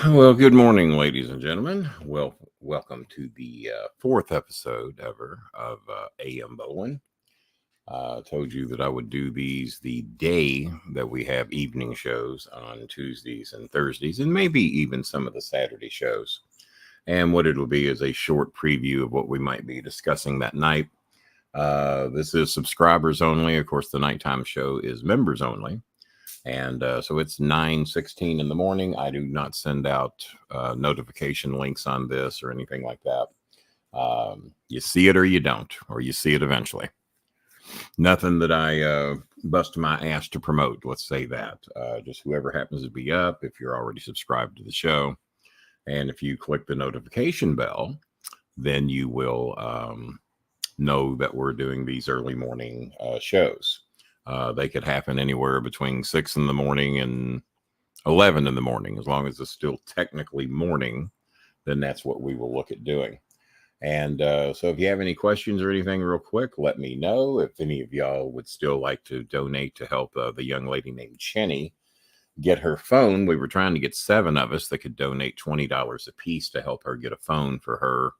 Well, good morning, ladies and gentlemen. Welcome to the fourth episode ever of AM Bolin. Told you that I would do these the day that we have evening shows on Tuesdays and Thursdays, and maybe even some of the Saturday shows. And what it'll be is a short preview of what we might be discussing that night. This is subscribers only. Of course, the nighttime show is members only. And so it's 9:16 in the morning. I do not send out notification links on this or anything like that. You see it or you don't, or you see it eventually. Nothing that I bust my ass to promote. Let's say that. Just whoever happens to be up, if you're already subscribed to the show. And if you click the notification bell, then you will know that we're doing these early morning shows. They could happen anywhere between 6 in the morning and 11 in the morning. As long as it's still technically morning, then that's what we will look at doing. And so if you have any questions or anything real quick, let me know. If any of y'all would still like to donate to help the young lady named Chenny get her phone. We were trying to get 7 of us that could donate $20 a piece to help her get a phone for her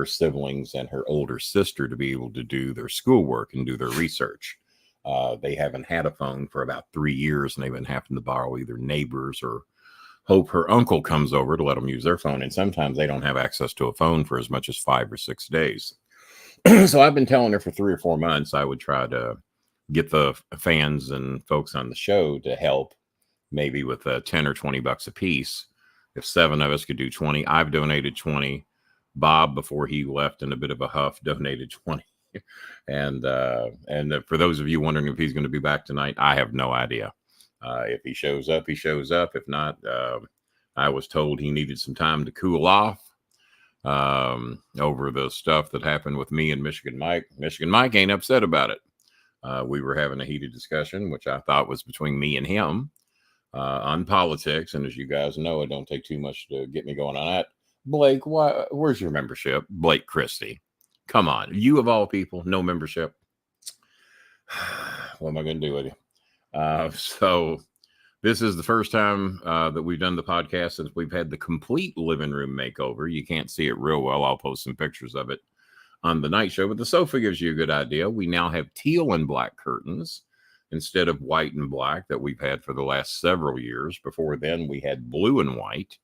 siblings and her older sister to be able to do their schoolwork and do their research. They haven't had a phone for about 3 years, and they've been having to borrow either neighbors or hope her uncle comes over to let them use their phone. And sometimes they don't have access to a phone for as much as 5 or 6 days. So I've been telling her for 3 or 4 months I would try to get the fans and folks on the show to help, maybe with 10 or 20 bucks a piece. If 7 of us could do 20, I've donated 20. Bob, before he left in a bit of a huff, donated 20. And for those of you wondering if he's going to be back tonight, I have no idea. If he shows up, he shows up. If not, I was told he needed some time to cool off over the stuff that happened with me and Michigan Mike. Michigan Mike ain't upset about it. We were having a heated discussion, which I thought was between me and him on politics. And as you guys know, it don't take too much to get me going on that. Blake, where's your membership? Blake Christie. Come on, you of all people, no membership. What am I going to do with you? So this is the first time that we've done the podcast since we've had the complete living room makeover. You can't see it real well. I'll post some pictures of it on the night show, but the sofa gives you a good idea. We now have teal and black curtains instead of white and black that we've had for the last several years. Before then, we had blue and white,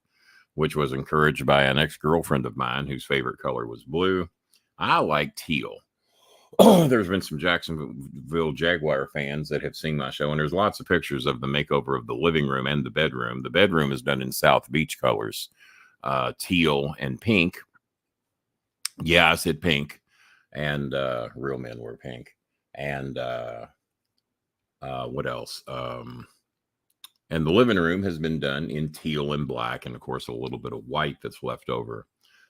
which was encouraged by an ex-girlfriend of mine whose favorite color was blue. I like teal. There's been some Jacksonville Jaguar fans that have seen my show, and there's lots of pictures of the makeover of the living room and the bedroom. The bedroom is done in South Beach colors, teal and pink. Yeah, I said pink, and real men wear pink. And what else? And the living room has been done in teal and black, and of course a little bit of white that's left over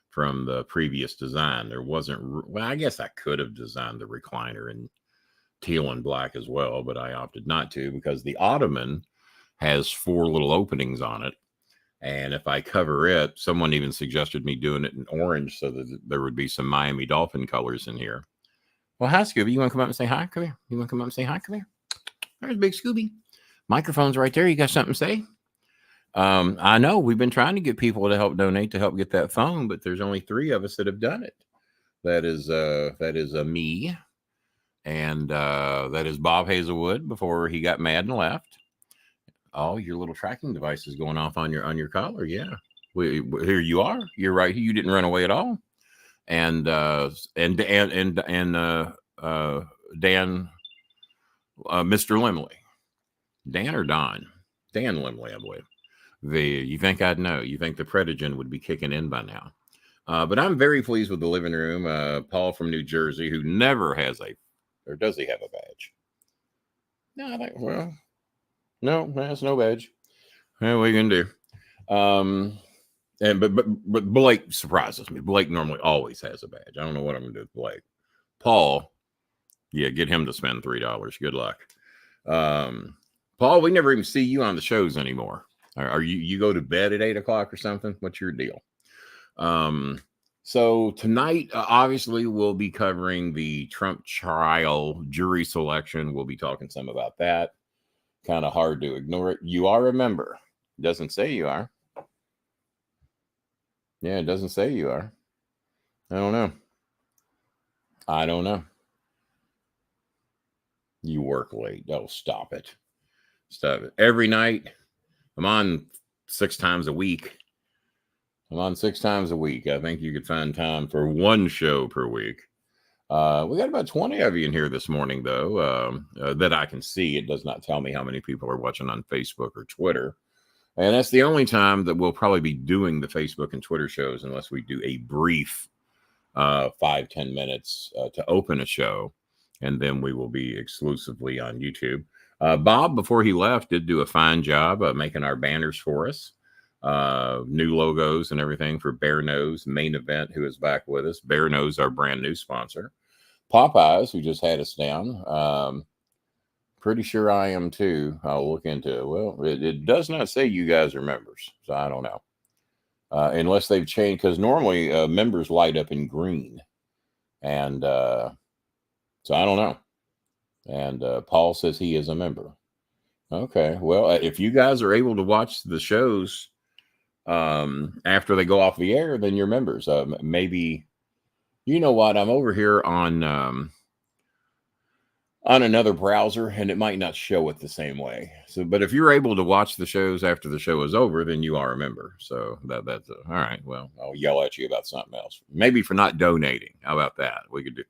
from the previous design. There wasn't, well, I guess I could have designed the recliner in teal and black as well, but I opted not to because the ottoman has 4 little openings on it. And if I cover it, someone even suggested me doing it in orange so that there would be some Miami Dolphin colors in here. Well, hi, Scooby. You want to come up and say hi? Come here. You want to come up and say hi? Come here. There's Big Scooby. Microphone's right there. You got something to say? I know we've been trying to get people to help donate to help get that phone, but there's only 3 of us that have done it. That is me, and that is Bob Hazelwood before he got mad and left. Oh, your little tracking device is going off on your collar. Yeah, here you are. You're right. You didn't run away at all. And Dan, Mr. Limley, Dan or Don? Dan Limley, I believe. You think I'd know? You think the Predigen would be kicking in by now? But I'm very pleased with the living room. Paul from New Jersey, who never has or does he have a badge? No, no, that's no badge. What are you gonna do? But Blake surprises me. Blake normally always has a badge. I don't know what I'm gonna do with Blake. Paul, yeah, get him to spend $3. Good luck. Paul, we never even see you on the shows anymore. Are you go to bed at 8 o'clock or something? What's your deal? So tonight, obviously, we'll be covering the Trump trial jury selection. We'll be talking some about that. Kind of hard to ignore it. You are a member. Doesn't say you are. Yeah, it doesn't say you are. I don't know. I don't know. You work late. Oh, stop it. Stop it. Every night, I'm on 6 times a week. I'm on 6 times a week. I think you could find time for one show per week. We got about 20 of you in here this morning, though, that I can see. It does not tell me how many people are watching on Facebook or Twitter. And that's the only time that we'll probably be doing the Facebook and Twitter shows unless we do a brief 5-10 minutes to open a show. And then we will be exclusively on YouTube. Bob, before he left, did do a fine job making our banners for us. New logos and everything for Bear Nose Main Event, who is back with us. Bear Nose, our brand new sponsor. Popeyes, who just had us down. Pretty sure I am too. I'll look into it. Well, it does not say you guys are members, so I don't know. Unless they've changed, because normally members light up in green. And so I don't know. And Paul says he is a member. Okay. Well, if you guys are able to watch the shows after they go off the air, then you're members. Maybe, you know what? I'm over here on another browser, and it might not show it the same way. So, but if you're able to watch the shows after the show is over, then you are a member. So that's all right. Well, I'll yell at you about something else. Maybe for not donating. How about that? We could do.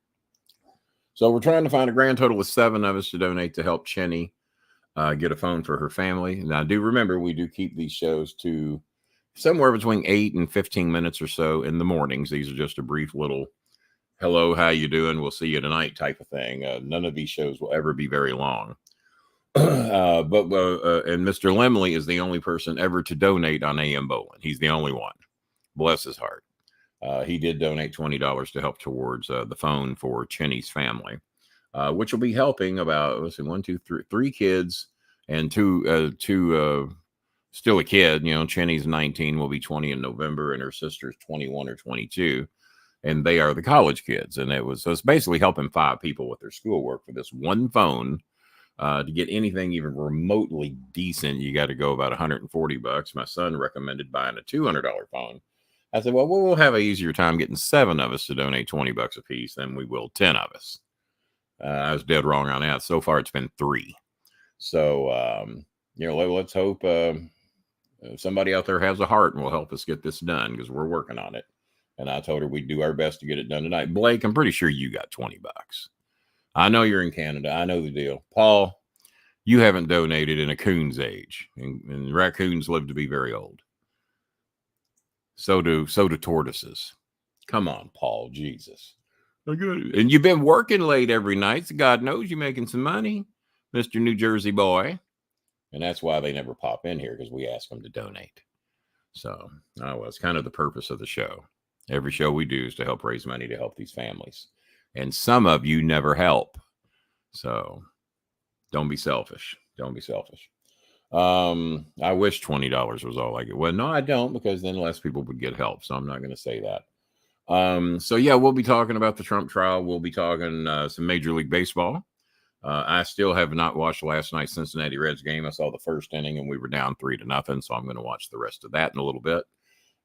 So we're trying to find a grand total of 7 of us to donate to help Chenny get a phone for her family. Now, do remember, we do keep these shows to somewhere between 8 and 15 minutes or so in the mornings. These are just a brief little hello, how you doing? We'll see you tonight type of thing. None of these shows will ever be very long. And Mr. Lemley is the only person ever to donate on AM Bolin. He's the only one. Bless his heart. He did donate $20 to help towards the phone for Chenny's family, which will be helping about, let's see, 3 kids and two still a kid. You know, Chenny's 19, will be 20 in November, and her sister's 21 or 22. And they are the college kids. And so it's basically helping 5 people with their schoolwork for this one phone. To get anything even remotely decent, you got to go about $140. My son recommended buying a $200 phone. I said, well, we'll have an easier time getting 7 of us to donate $20 a piece than we will 10 of us. I was dead wrong on that. So far, it's been 3. So, let's hope somebody out there has a heart and will help us get this done, because we're working on it. And I told her we'd do our best to get it done tonight. Blake, I'm pretty sure you got $20. I know you're in Canada. I know the deal. Paul, you haven't donated in a coon's age. And raccoons live to be very old. So do tortoises. Come on, Paul. Jesus. And you've been working late every night, so God knows you're making some money, Mr. New Jersey boy. And that's why they never pop in here, because we ask them to donate. So, it's kind of the purpose of the show. Every show we do is to help raise money to help these families. And some of you never help. So don't be selfish. Don't be selfish. I wish $20 was all I get. Well, no, I don't, because then less people would get help. So I'm not going to say that. So yeah, we'll be talking about the Trump trial. We'll be talking some Major League Baseball. I still have not watched last night's Cincinnati Reds game. I saw the first inning and we were down 3-0. So I'm going to watch the rest of that in a little bit.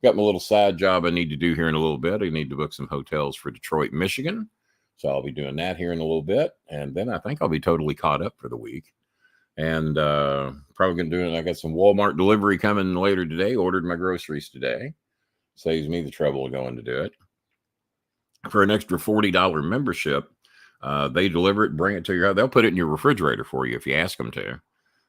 Got my little side job I need to do here in a little bit. I need to book some hotels for Detroit, Michigan. So I'll be doing that here in a little bit. And then I think I'll be totally caught up for the week. And probably going to do it. I got some Walmart delivery coming later today. Ordered my groceries today. Saves me the trouble of going to do it. For an extra $40 membership, they deliver it, bring it to your house. They'll put it in your refrigerator for you if you ask them to.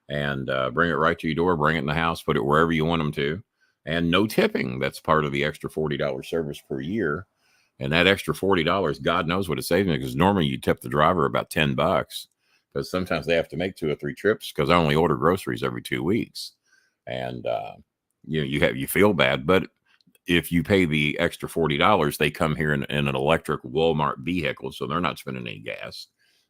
And bring it right to your door, bring it in the house, put it wherever you want them to. And no tipping. That's part of the extra $40 service per year. And that extra $40, God knows what it saves me, because normally you tip the driver about $10, because sometimes they have to make 2 or 3 trips, because I only order groceries every 2 weeks. And you feel bad, but if you pay the extra $40, they come here in an electric Walmart vehicle, so they're not spending any gas.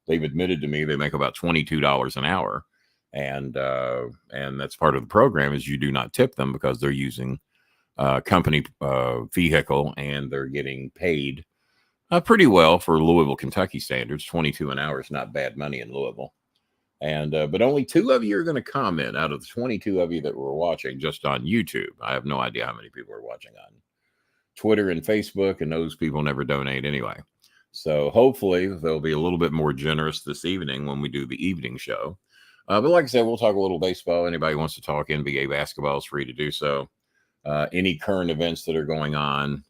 They've admitted to me they make about $22 an hour. And that's part of the program, is you do not tip them, because they're using company vehicle, and they're getting paid pretty well for Louisville, Kentucky standards. $22 an hour is not bad money in Louisville. And but only 2 of you are going to comment out of the 22 of you that were watching just on YouTube. I have no idea how many people are watching Twitter and Facebook, and those people never donate anyway. So hopefully they'll be a little bit more generous this evening when we do the evening show. But like I said, we'll talk a little baseball. Anybody wants to talk NBA basketball is free to do so. Any current events that are going on.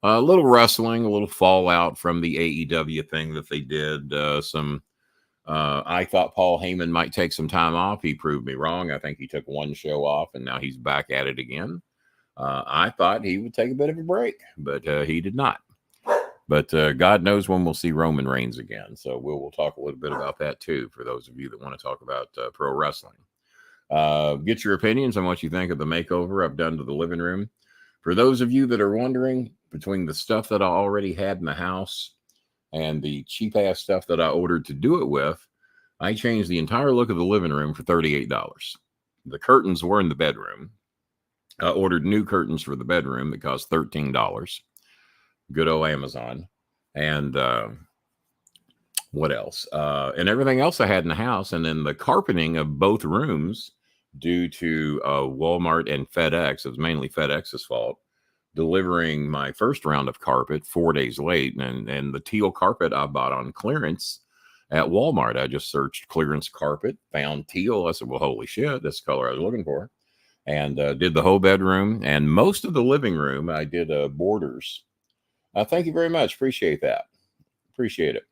A little wrestling, a little fallout from the AEW thing that they did. I thought Paul Heyman might take some time off. He proved me wrong. I think he took one show off, and now he's back at it again. I thought he would take a bit of a break, but he did not. But God knows when we'll see Roman Reigns again. So we'll talk a little bit about that too, for those of you that want to talk about pro wrestling. Get your opinions on what you think of the makeover I've done to the living room. For those of you that are wondering, between the stuff that I already had in the house and the cheap ass stuff that I ordered to do it with, I changed the entire look of the living room for $38. The curtains were in the bedroom. I ordered new curtains for the bedroom that cost $13. Good old Amazon. And what else? And everything else I had in the house. And then the carpeting of both rooms, due to Walmart and FedEx, it was mainly FedEx's fault, delivering my first round of carpet 4 days late. And the teal carpet I bought on clearance at Walmart. I just searched clearance carpet, found teal. I said, well, holy shit, that's the color I was looking for. And did the whole bedroom and most of the living room. I did borders. Thank you very much. Appreciate that. Appreciate it.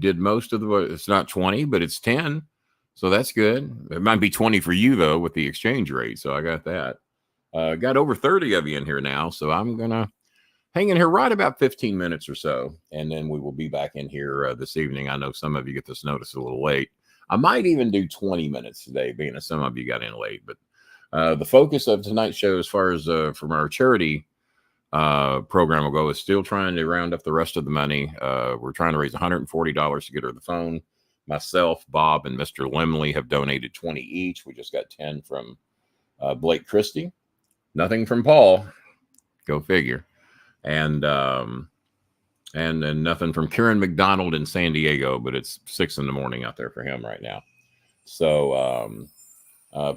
Did most of the, it's not 20, but it's 10. So that's good. It might be 20 for you though, with the exchange rate. So I got that. Got over 30 of you in here now. So I'm going to hang in here right about 15 minutes or so. And then we will be back in here this evening. I know some of you get this notice a little late. I might even do 20 minutes today, being that some of you got in late. But the focus of tonight's show, as far as from our charity program will go, is still trying to round up the rest of the money. We're trying to raise $140 to get her the phone. Myself, Bob, and Mr. Limley have donated 20 each. We just got 10 from Blake Christie. Nothing from Paul. Go figure. And then nothing from Kieran McDonald in San Diego, but it's 6 a.m. out there for him right now. So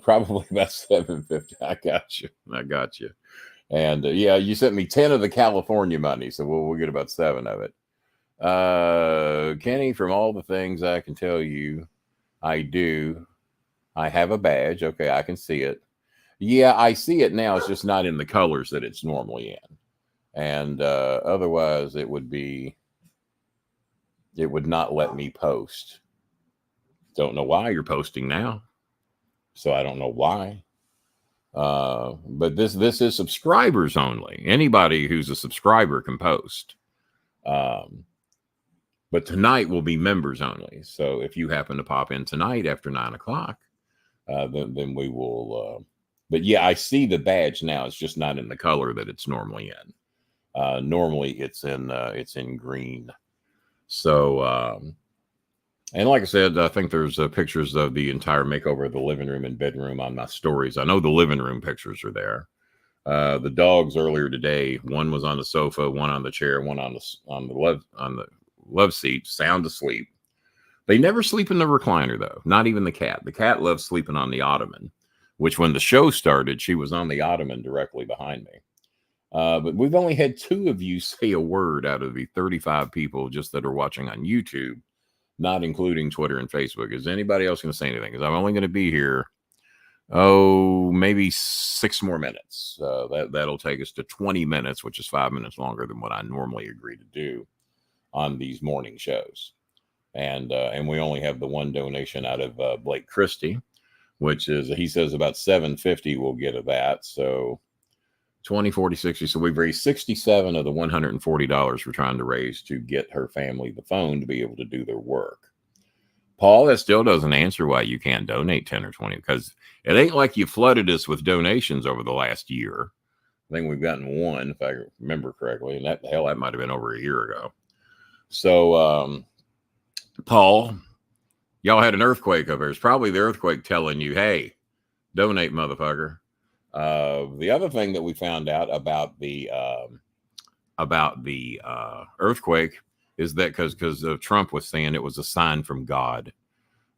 probably about 750. I got you. And yeah, you sent me 10 of the California money, so we'll get about 7 of it. Kenny, from all the things I can tell you, I have a badge. Okay, I can see it. Yeah, I see it now. It's just not in the colors that it's normally in. And otherwise, it would not let me post. Don't know why you're posting now. So I don't know why. But this is subscribers only. Anybody who's a subscriber can post. But tonight will be members only. So if you happen to pop in tonight after 9 o'clock, then we will. But yeah, I see the badge now. It's just not in the color that it's normally in. Normally it's in green. So, and like I said, I think there's pictures of the entire makeover of the living room and bedroom on my stories. I know the living room pictures are there. The dogs earlier today, one was on the sofa, one on the chair, one on the love seat, sound asleep. They never sleep in the recliner though. Not even the cat. The cat loves sleeping on the ottoman, which when the show started, she was on the ottoman directly behind me. But we've only had 2 of you say a word out of the 35 people just that are watching on YouTube, not including Twitter and Facebook. Is anybody else going to say anything? Because I'm only going to be here, maybe 6 more minutes. That'll take us to 20 minutes, which is 5 minutes longer than what I normally agree to do on these morning shows. And we only have the one donation out of Blake Christie, which is, he says about 750 we'll get of that. So 20, 40, 60. So we've raised 67 of the $140 we're trying to raise to get her family the phone to be able to do their work. Paul, that still doesn't answer why you can't donate 10 or 20, because it ain't like you flooded us with donations over the last year. I think we've gotten 1, if I remember correctly. And that might have been over a year ago. So, Paul, y'all had an earthquake over there. It's probably the earthquake telling you, hey, donate, motherfucker. The other thing that we found out about the earthquake is that because Trump was saying it was a sign from God,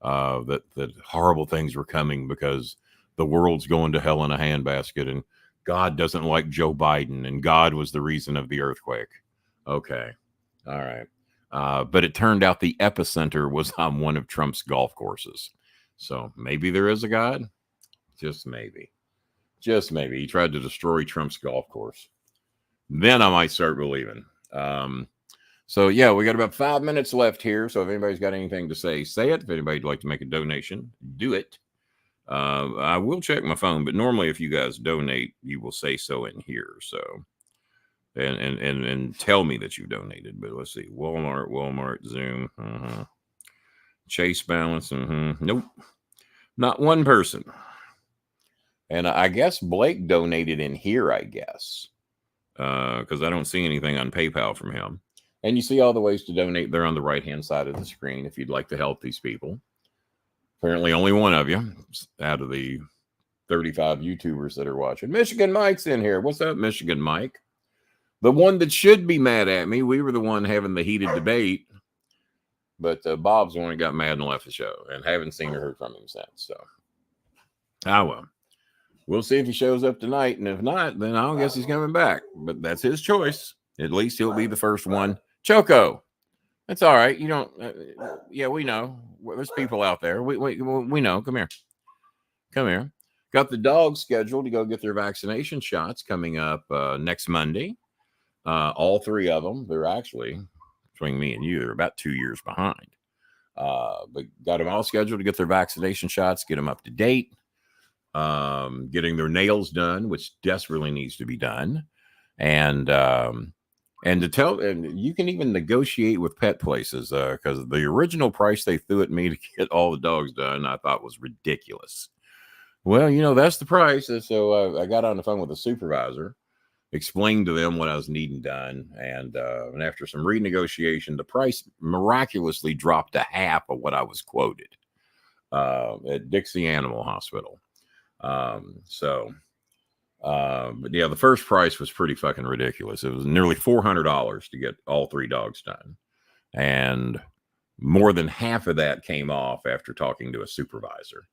that horrible things were coming because the world's going to hell in a handbasket. And God doesn't like Joe Biden, and God was the reason of the earthquake. Okay. All right. But it turned out the epicenter was on one of Trump's golf courses. So maybe there is a God. Just maybe. Just maybe. He tried to destroy Trump's golf course. Then I might start believing. So, yeah, we got about 5 minutes left here. So if anybody's got anything to say, say it. If anybody'd like to make a donation, do it. I will check my phone, but normally if you guys donate, you will say so in here. So, and tell me that you donated. But let's see, Walmart, Zoom, Chase Balance, nope, not one person. And I guess Blake donated in here, I guess, because I don't see anything on PayPal from him. And you see all the ways to donate there on the right-hand side of the screen if you'd like to help these people. Apparently only one of you out of the 35 YouTubers that are watching. Michigan Mike's in here. What's up, Michigan Mike? The one that should be mad at me. We were the one having the heated debate. But Bob's the one that got mad and left the show. And haven't seen or heard from him since. So, well. We'll see if he shows up tonight. And if not, then I'll guess he's coming back. But that's his choice. At least he'll be the first one. Choco. That's all right. You don't. Yeah, we know. There's people out there. We know. Come here. Come here. Got the dogs scheduled to go get their vaccination shots coming up next Monday. All three of them. They're actually, between me and you, they're about 2 years behind. But got them all scheduled to get their vaccination shots, get them up to date. Getting their nails done, which desperately needs to be done. And to tell, and you can even negotiate with pet places because the original price they threw at me to get all the dogs done, I thought was ridiculous. Well, that's the price. So I got on the phone with a supervisor, explained to them what I was needing done. And after some renegotiation, the price miraculously dropped to half of what I was quoted at Dixie Animal Hospital. But yeah, the first price was pretty fucking ridiculous. It was nearly $400 to get all three dogs done. And more than half of that came off after talking to a supervisor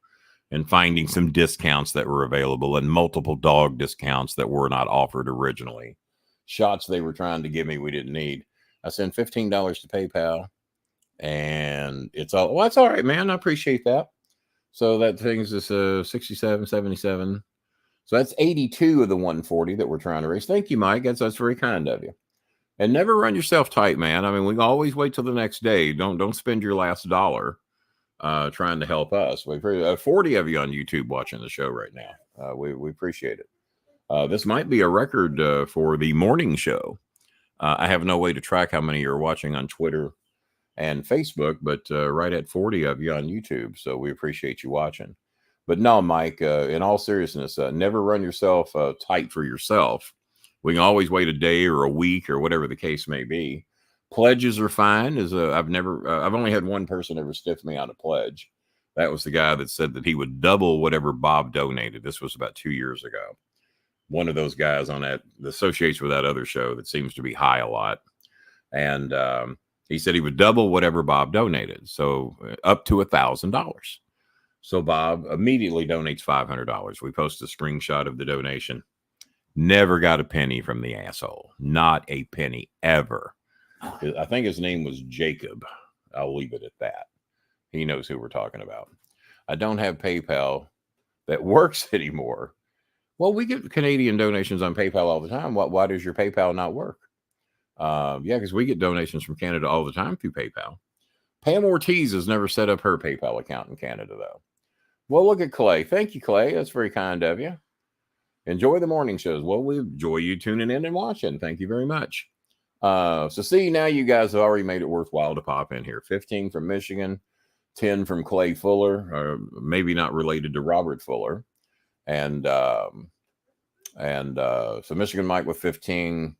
and finding some discounts that were available and multiple dog discounts that were not offered originally. Shots they were trying to give me we didn't need. I sent $15 to PayPal and it's all, well, that's all right, man. I appreciate that. So that thing's is 67, 77. So that's 82 of the 140 that we're trying to raise. Thank you, Mike. That's very kind of you. And never run yourself tight, man. I mean, we can always wait till the next day. Don't spend your last dollar trying to help us. We've 40 of you on YouTube watching the show right now. We appreciate it. This might be a record for the morning show. I have no way to track how many you're watching on Twitter and Facebook, but right at 40 of you on YouTube. So we appreciate you watching. But no, Mike, in all seriousness, never run yourself tight for yourself. We can always wait a day or a week or whatever the case may be. Pledges are fine. I've only had one person ever stiff me on a pledge. That was the guy that said that he would double whatever Bob donated. This was about 2 years ago. One of those guys on that associates with that other show that seems to be high a lot. And he said he would double whatever Bob donated. So up to $1,000. So Bob immediately donates $500. We post a screenshot of the donation. Never got a penny from the asshole. Not a penny ever. I think his name was Jacob. I'll leave it at that. He knows who we're talking about. I don't have PayPal that works anymore. Well, we get Canadian donations on PayPal all the time. Why does your PayPal not work? Yeah, because we get donations from Canada all the time through PayPal. Pam Ortiz has never set up her PayPal account in Canada, though. Well, look at Clay. Thank you, Clay. That's very kind of you. Enjoy the morning shows. Well, we enjoy you tuning in and watching. Thank you very much. So see, now you guys have already made it worthwhile to pop in here. 15 from Michigan, 10 from Clay Fuller, or maybe not related to Robert Fuller. And so Michigan Mike with 15,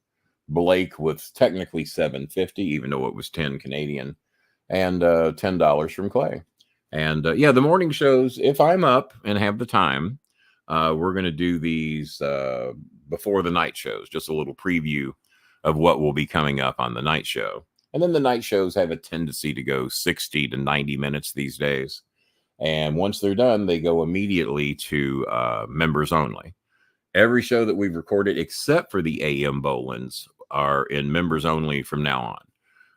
Blake with technically $7.50, even though it was 10 Canadian, and $10 from Clay. And yeah, the morning shows, if I'm up and have the time, we're going to do these before the night shows, just a little preview of what will be coming up on the night show. And then the night shows have a tendency to go 60 to 90 minutes these days. And once they're done, they go immediately to members only. Every show that we've recorded, except for the AM Bolins, are in members only from now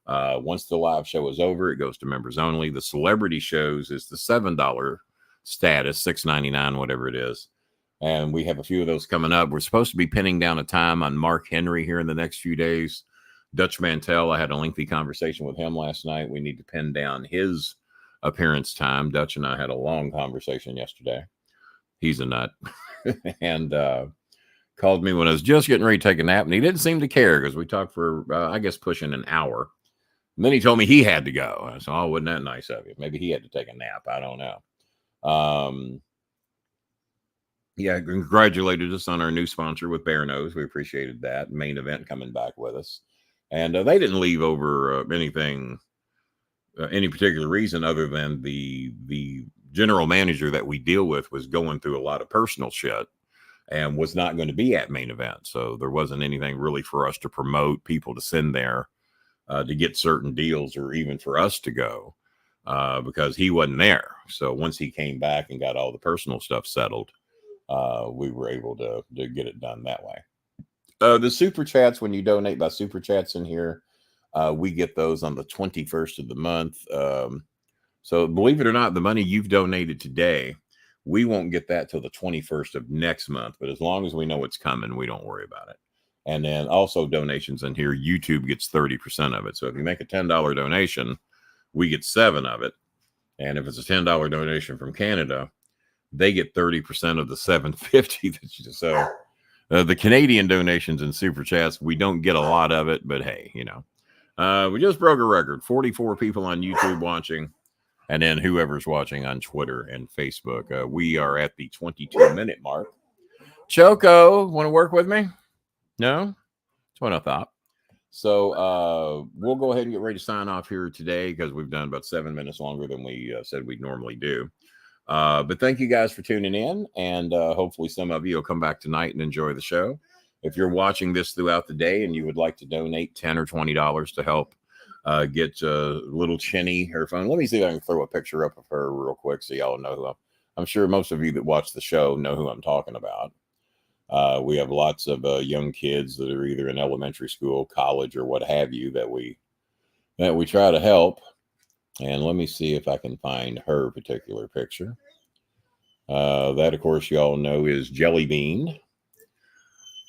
on. Once the live show is over, it goes to members only. The celebrity shows is the $7 status, $6.99, whatever it is. And we have a few of those coming up. We're supposed to be pinning down a time on Mark Henry here in the next few days. Dutch Mantell, I had a lengthy conversation with him last night. We need to pin down his appearance time. Dutch and I had a long conversation yesterday. He's a nut. And called me when I was just getting ready to take a nap, and he didn't seem to care because we talked for, I guess, pushing an hour. And then he told me he had to go. I said, oh, wasn't that nice of you? Maybe he had to take a nap. I don't know. Yeah, congratulated us on our new sponsor with Bear Nose. We appreciated that. Main Event coming back with us. And they didn't leave over anything, any particular reason other than the general manager that we deal with was going through a lot of personal shit and was not going to be at Main Event. So there wasn't anything really for us to promote, people to send there to get certain deals, or even for us to go because he wasn't there. So once he came back and got all the personal stuff settled, we were able to get it done that way. The super chats, when you donate by super chats in here, we get those on the 21st of the month. So believe it or not, the money you've donated today, we won't get that till the 21st of next month. But as long as we know it's coming, we don't worry about it. And then also donations in here, YouTube gets 30% of it. So if you make a $10 donation, we get 7 of it. And if it's a $10 donation from Canada, they get 30% of the $7.50. So the Canadian donations and super chats, we don't get a lot of it, but hey, you know, we just broke a record, 44 people on YouTube watching, and then whoever's watching on Twitter and Facebook. We are at the 22-minute mark. Choco, want to work with me? No? That's what I thought. So we'll go ahead and get ready to sign off here today because we've done about 7 minutes longer than we said we'd normally do. But thank you guys for tuning in, and hopefully some of you will come back tonight and enjoy the show. If you're watching this throughout the day and you would like to donate $10 or $20 to help get little Chinny her phone, let me see if I can throw a picture up of her real quick so y'all know who I'm sure most of you that watch the show know who I'm talking about. We have lots of young kids that are either in elementary school, college, or what have you that we try to help. And let me see if I can find her particular picture. That, of course, you all know is Jelly Bean.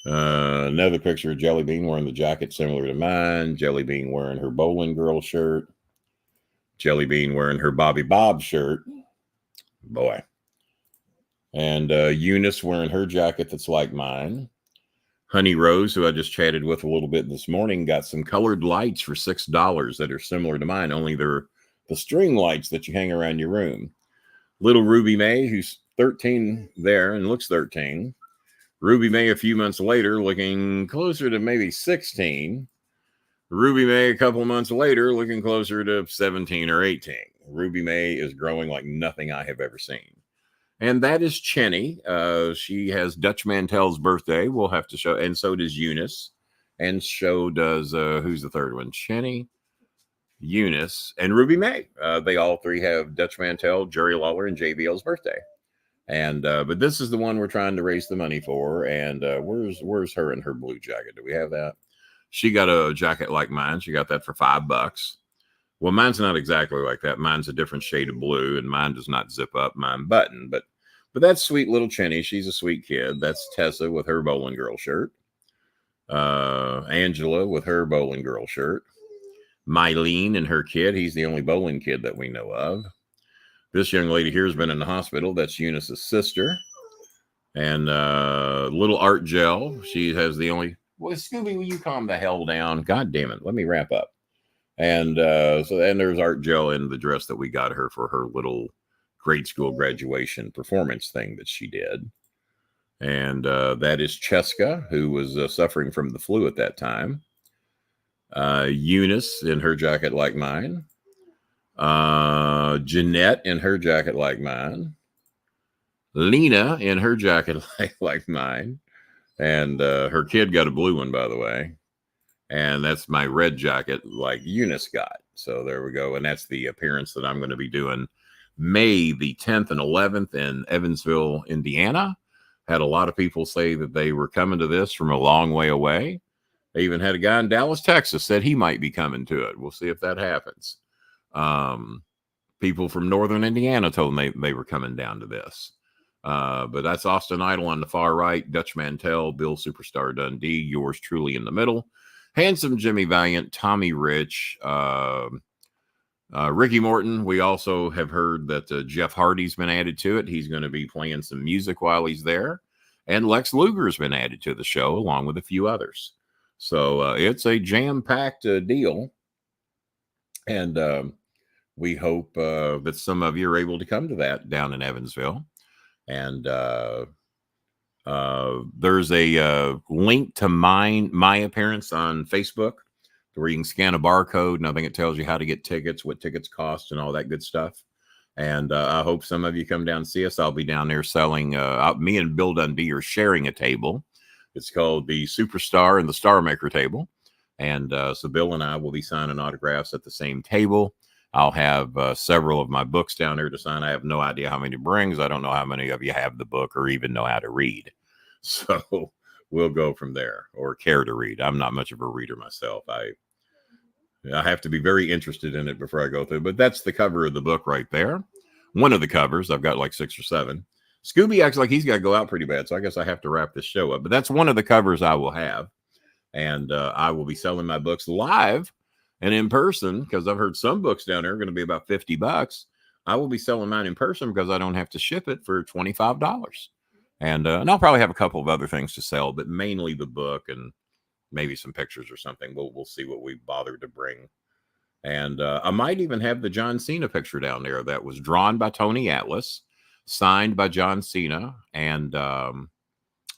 Another picture of Jelly Bean wearing the jacket similar to mine. Jelly Bean wearing her Bolin girl shirt. Jelly Bean wearing her Bobby Bob shirt. Boy. And Eunice wearing her jacket that's like mine. Honey Rose, who I just chatted with a little bit this morning, got some colored lights for $6 that are similar to mine, only they're the string lights that you hang around your room. Little Ruby May, who's 13 there and looks 13. Ruby May a few months later looking closer to maybe 16. Ruby May a couple months later looking closer to 17 or 18. Ruby May is growing like nothing I have ever seen. And that is Chenny. She has Dutch Mantell's birthday. We'll have to show, and so does Eunice. And so does, who's the third one? Chenny, Eunice, and Ruby May. They all three have Dutch Mantell, Jerry Lawler, and JBL's birthday. And but this is the one we're trying to raise the money for. And where's her in her blue jacket? Do we have that? She got a jacket like mine. She got that for $5. Well, mine's not exactly like that. Mine's a different shade of blue, and mine does not zip up. Mine button, but that's sweet little Chenny. She's a sweet kid. That's Tessa with her Bolin girl shirt. Angela with her Bolin girl shirt. Mylene and her kid. He's the only Bolin kid that we know of. This young lady here has been in the hospital. That's Eunice's sister. And little Art Gel. She has the only... Well, Scooby, will you calm the hell down? God damn it. Let me wrap up. And and there's Art Gel in the dress that we got her for her little grade school graduation performance thing that she did. And that is Cheska, who was suffering from the flu at that time. Eunice in her jacket like mine. Jeanette in her jacket like mine. Lena in her jacket like mine. And her kid got a blue one, by the way. And that's my red jacket like Eunice got. So there we go. And that's the appearance that I'm going to be doing May the 10th and 11th in Evansville, Indiana. Had a lot of people say that they were coming to this from a long way away. They even had a guy in Dallas, Texas, said he might be coming to it. We'll see if that happens. People from Northern Indiana told me they were coming down to this. But that's Austin Idol on the far right, Dutch Mantell, Bill Superstar Dundee, yours truly in the middle, Handsome Jimmy Valiant, Tommy Rich, Ricky Morton. We also have heard that Jeff Hardy's been added to it. He's going to be playing some music while he's there. And Lex Luger's been added to the show along with a few others. So it's a jam-packed deal. And we hope that some of you are able to come to that down in Evansville. And there's a link to my appearance on Facebook where you can scan a barcode, and I think it tells you how to get tickets, what tickets cost, and all that good stuff. And I hope some of you come down and see us. I'll be down there selling. Me and Bill Dundee are sharing a table. It's called the Superstar and the Star Maker table. And so Bill and I will be signing autographs at the same table. I'll have several of my books down there to sign. I have no idea how many to bring, because I don't know how many of you have the book or even know how to read. So we'll go from there, or care to read. I'm not much of a reader myself. I have to be very interested in it before I go through. But that's the cover of the book right there. One of the covers. I've got like 6 or 7. Scooby acts like he's got to go out pretty bad, so I guess I have to wrap this show up. But that's one of the covers I will have. And I will be selling my books live and in person, because I've heard some books down there are going to be about $50. I will be selling mine in person because I don't have to ship it for $25. And I'll probably have a couple of other things to sell, but mainly the book and maybe some pictures or something. We'll see what we bother to bring. And I might even have the John Cena picture down there that was drawn by Tony Atlas, signed by John Cena and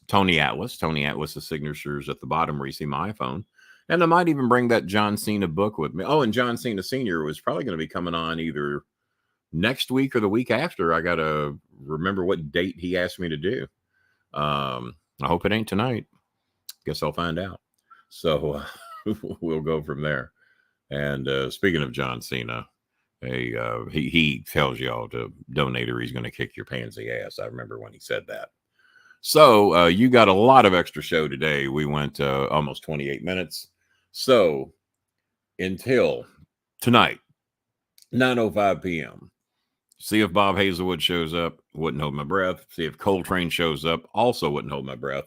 Tony Atlas. Tony Atlas's signature's at the bottom where you see my iPhone. And I might even bring that John Cena book with me. Oh, and John Cena Sr. was probably going to be coming on either next week or the week after. I got to remember what date he asked me to do. I hope it ain't tonight. Guess I'll find out. So we'll go from there. And speaking of John Cena, he tells y'all to donate or he's going to kick your pansy ass. I remember when he said that. So you got a lot of extra show today. We went almost 28 minutes. So until tonight, 9:05 p.m., see if Bob Hazelwood shows up. Wouldn't hold my breath. See if ColeTrne shows up. Also wouldn't hold my breath.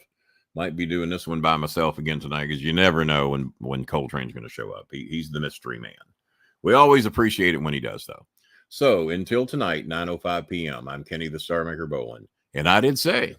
Might be doing this one by myself again tonight, because you never know when ColeTrane's going to show up. He's the mystery man. We always appreciate it when he does, though. So until tonight, 9:05 p.m., I'm Kenny the Star Maker Bolin. And I did say,